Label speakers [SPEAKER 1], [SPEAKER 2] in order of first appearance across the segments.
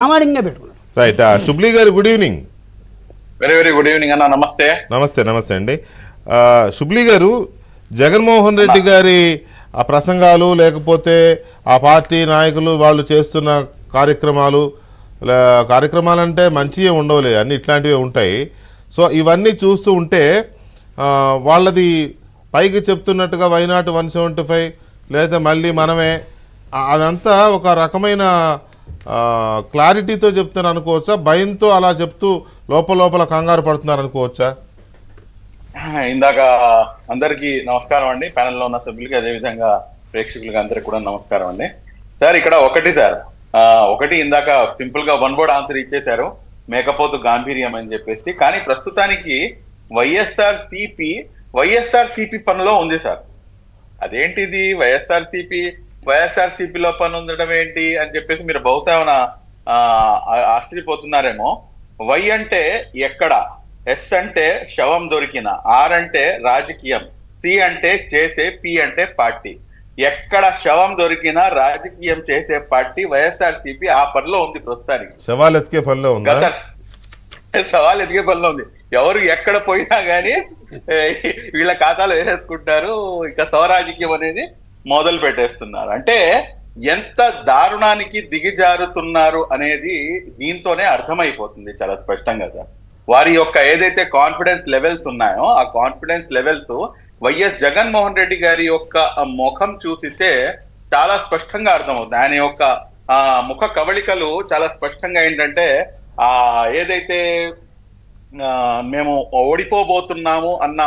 [SPEAKER 1] ప్రామాణికంగా పెట్టుకున్నారు.
[SPEAKER 2] రైట్. శుబ్లీ గారు good evening.
[SPEAKER 3] Very very good evening అన్న. నమస్తే.
[SPEAKER 2] నమస్తే నమస్తే అండి. శుబ్లీ గారు, జగన్మోహన్ రెడ్డి గారి ఆ ప్రసంగాలు లేకపోతే ఆ పార్టీ నాయకులు వాళ్ళు చేస్తున్న కార్యక్రమాలు అంటే మంచివే ఉండవులే, అన్ని ఇట్లాంటివే ఉంటాయి. సో ఇవన్నీ చూస్తూ ఉంటే వాళ్ళది పైకి చెప్తున్నట్టుగా వైనాట్ 175 లేదా మళ్ళీ మనమే, అదంతా ఒక రకమైన క్లారిటీతో చెప్తున్నారు అనుకోవచ్చా, భయంతో అలా చెప్తూ లోపల కంగారు పడుతున్నారు అనుకోవచ్చా?
[SPEAKER 3] ఇందాక అందరికీ నమస్కారం అండి, ప్యానెల్లో ఉన్న సభ్యులకి అదేవిధంగా ప్రేక్షకులకి అందరికి కూడా నమస్కారం అండి. సార్ ఇక్కడ ఒకటి ఇందాక సింపుల్ గా వన్ వర్డ్ ఆన్సర్ ఇచ్చేశారు, మేకపోతు గాంభీర్యం అని చెప్పేసి. కానీ ప్రస్తుతానికి వైఎస్ఆర్సీపీ పనిలో ఉంది సార్. అదేంటిది వైఎస్ఆర్సీపీలో పని ఉండడం ఏంటి అని చెప్పేసి మీరు బహుశా ఆశ్చర్యపోతున్నారేమో. వై అంటే ఎక్కడ, ఎస్ అంటే శవం దొరికిన, ఆర్ అంటే రాజకీయం, సి అంటే చేసే, పి అంటే పార్టీ. ఎక్కడ శవం దొరికినా రాజకీయం చేసే పార్టీ వైఎస్ఆర్సీపీ ఆ పనిలో ఉంది ప్రస్తుతానికి.
[SPEAKER 2] సవాల్ ఎత్తికే పనిలో ఉంది. ఎవరు ఎక్కడ పోయినా గానీ వీళ్ళ ఖాతాలో వేసేసుకుంటారు. ఇక స్వరాజకీయం అనేది మొదలు పెట్టేస్తున్నారు. అంటే ఎంత దారుణానికి దిగజారుతున్నారు అనేది దీంతోనే అర్థమైపోతుంది చాలా స్పష్టంగా సార్. వారి యొక్క ఏదైతే కాన్ఫిడెన్స్ లెవెల్స్ ఉన్నాయో ఆ confidence levels YS Jaganmohan Reddy గారి యొక్క ముఖం చూసితే చాలా స్పష్టంగా అర్థమవుతుంది. ఆయన యొక్క ముఖ కవళికలు చాలా స్పష్టంగా ఏంటంటే ఏదైతే మేము ఓడిపోబోతున్నాము అన్న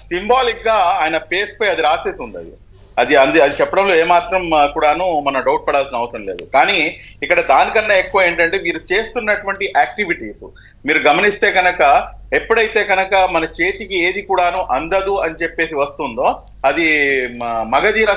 [SPEAKER 2] సింబాలిక్ గా ఆయన ఫేస్ పై అది రాసేసి ఉంది. అది చెప్పడంలో ఏమాత్రం కూడాను మనం డౌట్ పడాల్సిన అవసరం లేదు. కానీ ఇక్కడ దానికన్నా ఎక్కువ ఏంటంటే వీరు చేస్తున్నటువంటి యాక్టివిటీస్ మీరు గమనిస్తే కనుక, ఎప్పుడైతే కనుక మన చేతికి ఏది కూడాను అందదు అని చెప్పేసి వస్తుందో, అది మగధీర